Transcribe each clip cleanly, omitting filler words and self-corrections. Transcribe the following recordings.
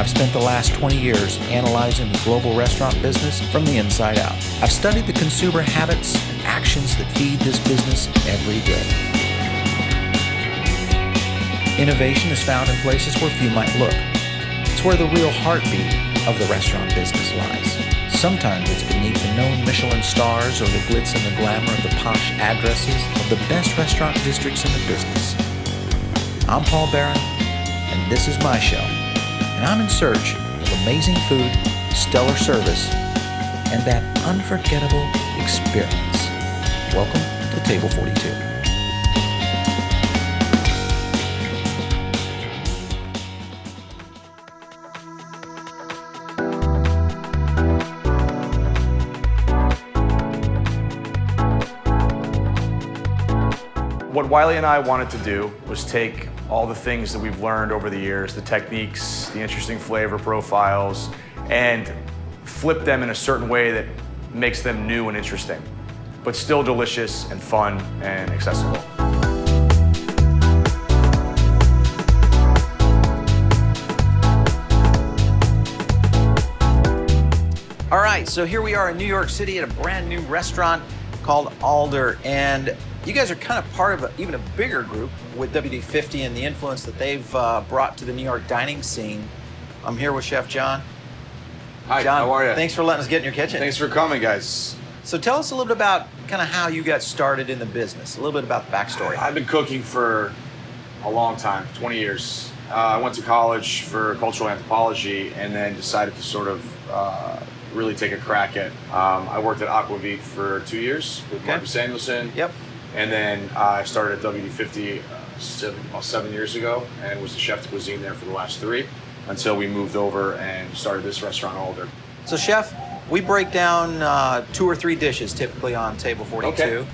I've spent the last 20 years analyzing the global restaurant business from the inside out. I've studied the consumer habits and actions that feed this business every day. Innovation is found in places where few might look. It's where the real heartbeat of the restaurant business lies. Sometimes it's beneath the known Michelin stars or the glitz and the glamour of the posh addresses of the best restaurant districts in the business. I'm Paul Barron, and this is my show. And I'm in search of amazing food, stellar service, and that unforgettable experience. Welcome to Table 42. What Wylie and I wanted to do was take all the things that we've learned over the years, the techniques, the interesting flavor profiles, and flip them in a certain way that makes them new and interesting, but still delicious and fun and accessible. All right, so here we are in New York City at a brand new restaurant called Alder, and you guys are kind of part of even a bigger group with WD-50 and the influence that they've brought to the New York dining scene. I'm here with Chef Jon. Hi, Jon, how are you? Thanks for letting us get in your kitchen. Thanks for coming, guys. So tell us a little bit about kind of how you got started in the business, a little bit about the backstory. I've been cooking for a long time, 20 years. I went to college for cultural anthropology and then decided to sort of really take a crack at I worked at Aquavit for 2 years with Marcus Samuelson. Yep. And then I started at WD-50 about 7 years ago and was the chef de cuisine there for the last 3 until we moved over and started this restaurant Alder. So Chef, we break down 2 or 3 dishes typically on Table 42. Okay.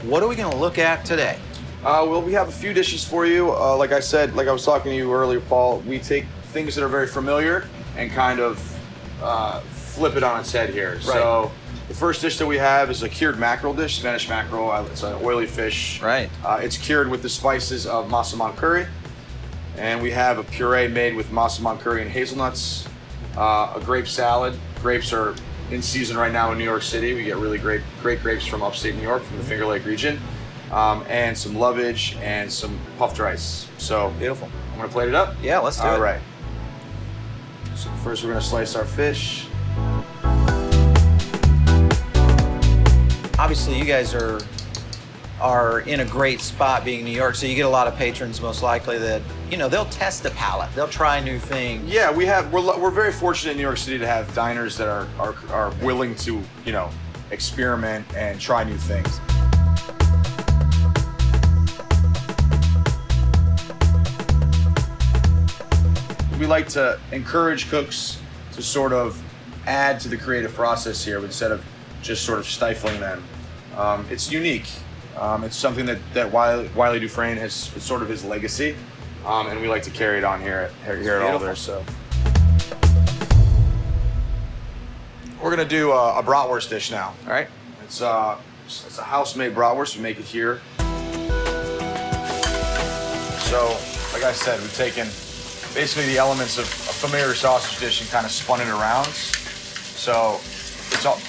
What are we going to look at today? Well, we have a few dishes for you. Like I said, like I was talking to you earlier, Paul, we take things that are very familiar and kind of flip it on its head here. Right. So the first dish that we have is a cured mackerel dish, Spanish mackerel. It's an oily fish. Right. It's cured with the spices of massaman curry. And we have a puree made with massaman curry and hazelnuts. A grape salad. Grapes are in season right now in New York City. We get really great grapes from upstate New York, from the Finger Lake region. And some lovage and some puffed rice. So beautiful. I'm gonna plate it up. Yeah, let's do it. All right. So first we're gonna slice our fish. Obviously, you guys are in a great spot being in New York, so you get a lot of patrons most likely that, you know, they'll test the palate. They'll try new things. Yeah, we're very fortunate in New York City to have diners that are willing to, you know, experiment and try new things. We like to encourage cooks to sort of add to the creative process here instead of just sort of stifling them. It's unique. It's something that Wylie Dufresne has, it's sort of his legacy, and we like to carry it on here at Alder. So we're gonna do a bratwurst dish now. All right. It's a house-made bratwurst. We make it here. So, like I said, we've taken basically the elements of a familiar sausage dish and kind of spun it around. So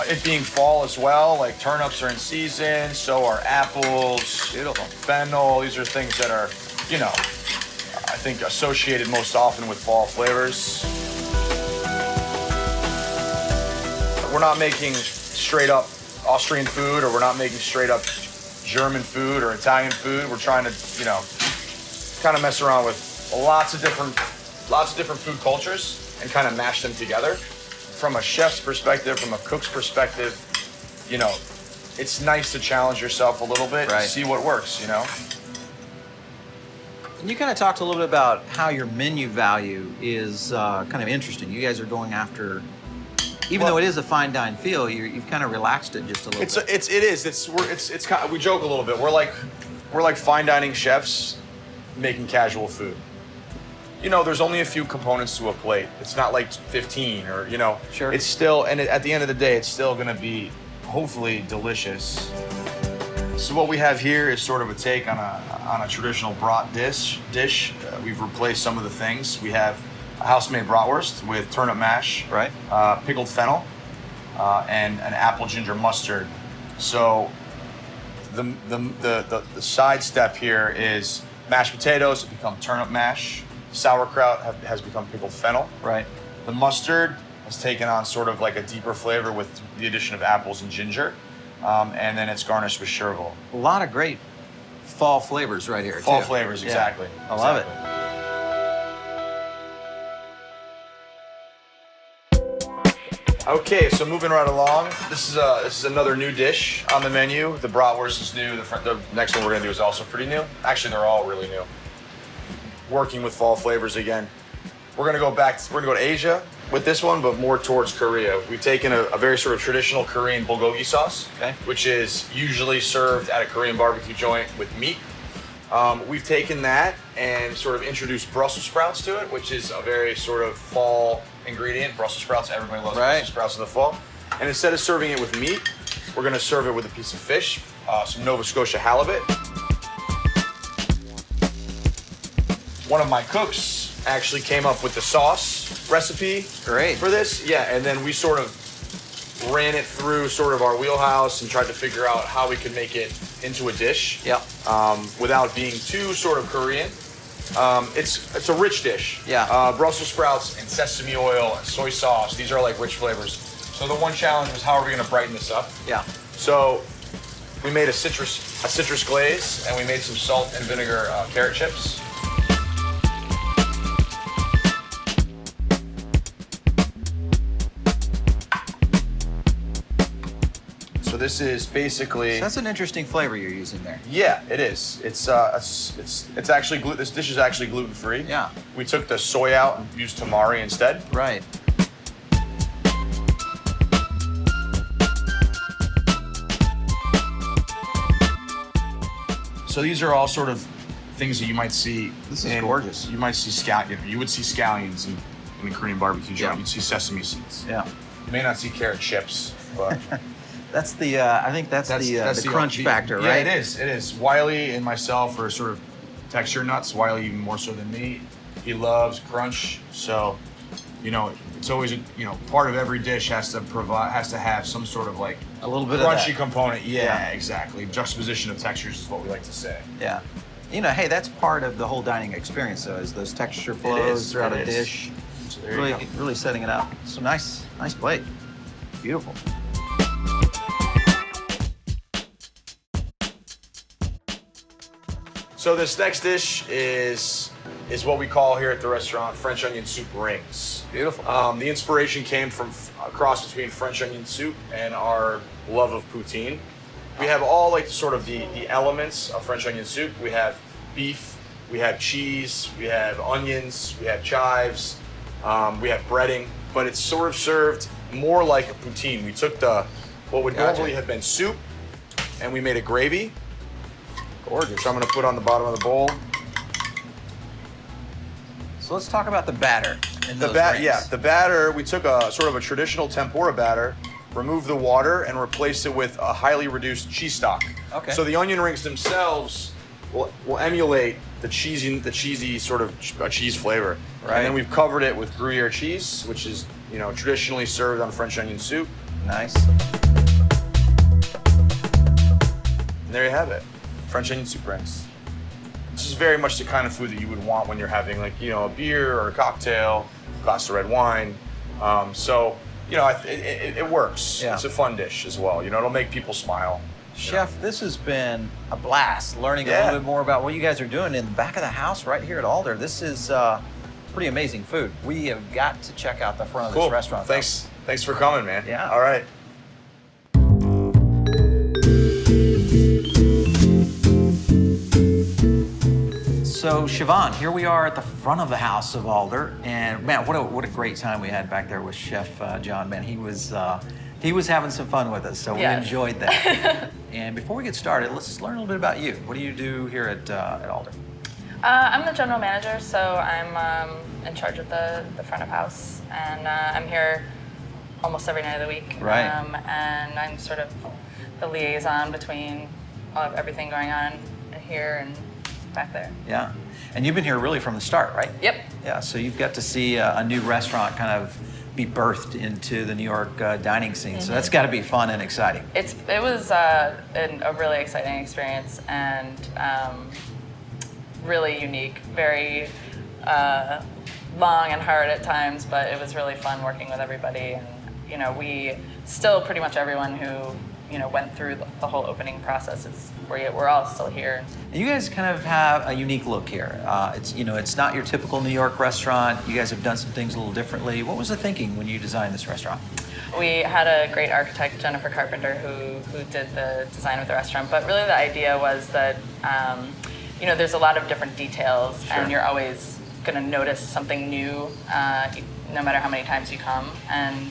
it being fall as well, like turnips are in season, so are apples, beautiful, fennel. These are things that are, you know, I think associated most often with fall flavors. We're not making straight up Austrian food, or we're not making straight up German food or Italian food. We're trying to, you know, kind of mess around with lots of different food cultures and kind of mash them together. From a chef's perspective, from a cook's perspective, you know, it's nice to challenge yourself a little bit and see what works, you know? And you kind of talked a little bit about how your menu value is kind of interesting. You guys are going after, even though it is a fine dine feel, you've kind of relaxed it just a little bit. It is. It's kind of, we joke a little bit. We're like fine dining chefs making casual food. You know, there's only a few components to a plate. It's not like 15 or, you know. Sure. It's still, and at the end of the day, it's still gonna be hopefully delicious. So what we have here is sort of a take on a traditional brat dish. We've replaced some of the things. We have a house-made bratwurst with turnip mash, Right. Pickled fennel, and an apple ginger mustard. So the side step here is mashed potatoes have become turnip mash, sauerkraut has become pickled fennel. Right. The mustard has taken on sort of like a deeper flavor with the addition of apples and ginger, and then it's garnished with chervil. A lot of great fall flavors right here. Fall too. flavors, Yeah. exactly. I love it. Okay, so moving right along, this is another new dish on the menu. The bratwurst is new. The next one we're gonna do is also pretty new. Actually, they're all really new. Working with fall flavors again. We're gonna go to Asia with this one, but more towards Korea. We've taken a very sort of traditional Korean bulgogi sauce, Okay. which is usually served at a Korean barbecue joint with meat. We've taken that and sort of introduced Brussels sprouts to it, which is a very sort of fall ingredient. Brussels sprouts, everybody loves Right. Brussels sprouts in the fall. And instead of serving it with meat, we're gonna serve it with a piece of fish, some Nova Scotia halibut. One of my cooks actually came up with the sauce recipe Great. for this. Yeah, and then we sort of ran it through sort of our wheelhouse and tried to figure out how we could make it into a dish. Yep. Without being too sort of Korean. It's a rich dish. Yeah. Brussels sprouts and sesame oil and soy sauce. These are like rich flavors. So the one challenge was how are we going to brighten this up? Yeah. So we made a citrus glaze and we made some salt and vinegar carrot chips. So this is basically. That's an interesting flavor you're using there. Yeah, it is. It's actually this dish is actually gluten free. Yeah. We took the soy out and used tamari instead. Right. So these are all sort of things that you might see. This is gorgeous. You might see you would see scallions in a Korean barbecue joint. Yeah. You'd see sesame seeds. Yeah. You may not see carrot chips, but That's the. I think that's the crunch factor, yeah, right? it is. It is. Wylie and myself are sort of texture nuts. Wylie even more so than me. He loves crunch, so it's always part of every dish has to have some sort of like A little bit of crunchy that. component. Yeah, Yeah. exactly. Juxtaposition of textures is what we like to say. Yeah. Hey, that's part of the whole dining experience, though, is those texture flows throughout a dish. So there you go. Really setting it up. So nice plate. Beautiful. So this next dish is what we call here at the restaurant French onion soup rings. Beautiful. The inspiration came from a cross between French onion soup and our love of poutine. We have all like sort of the elements of French onion soup. We have beef, we have cheese, we have onions, we have chives, we have breading, but it's sort of served more like a poutine. We took what would normally have been soup and we made a gravy. Gorgeous. Which I'm gonna put on the bottom of the bowl. So let's talk about the batter. The batter, we took a sort of a traditional tempura batter, removed the water, and replaced it with a highly reduced cheese stock. Okay. So the onion rings themselves will emulate the cheesy sort of cheese flavor. Right. And then we've covered it with Gruyere cheese, which is traditionally served on French onion soup. Nice. And there you have it, French onion soup rings. This is very much the kind of food that you would want when you're having a beer or a cocktail, a glass of red wine. It works. Yeah. It's a fun dish as well. It'll make people smile. Chef, this has been a blast learning a Yeah. little bit more about what you guys are doing in the back of the house right here at Alder. This is pretty amazing food. We have got to check out the front of Cool. this restaurant. Thanks for coming, man. Yeah. All right. So Siobhan, here we are at the front of the house of Alder, and man, what a great time we had back there with Chef Jon. Man, he was having some fun with us, so Yes. we enjoyed that. And before we get started, let's learn a little bit about you. What do you do here at Alder? I'm the general manager, so I'm in charge of the front of house, and I'm here almost every night of the week. Right. And I'm sort of the liaison between all of everything going on here and back there. Yeah. And you've been here really from the start, right? Yep. Yeah, so you've got to see a new restaurant kind of be birthed into the New York dining scene. So that's got to be fun and exciting. It was a really exciting experience and really unique, very long and hard at times, but it was really fun working with everybody. And we still pretty much everyone who went through the whole opening process we're all still here. And you guys kind of have a unique look here. It's not your typical New York restaurant. You guys have done some things a little differently. What was the thinking when you designed this restaurant? We had a great architect, Jennifer Carpenter, who did the design of the restaurant. But really, the idea was that there's a lot of different details, Sure. and you're always going to notice something new, no matter how many times you come. And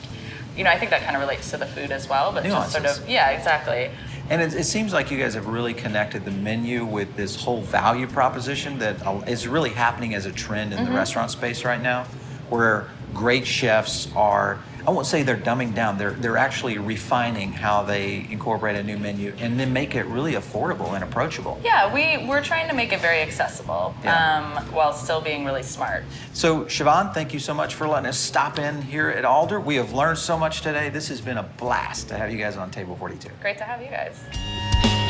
I think that kind of relates to the food as well. But Nuances. just sort of, yeah, exactly. And it seems like you guys have really connected the menu with this whole value proposition that is really happening as a trend in the restaurant space right now, where great chefs are, I won't say they're dumbing down, they're actually refining how they incorporate a new menu and then make it really affordable and approachable. Yeah, we're trying to make it very accessible, Yeah. while still being really smart. So Siobhan, thank you so much for letting us stop in here at Alder. We have learned so much today. This has been a blast to have you guys on Table 42. Great to have you guys.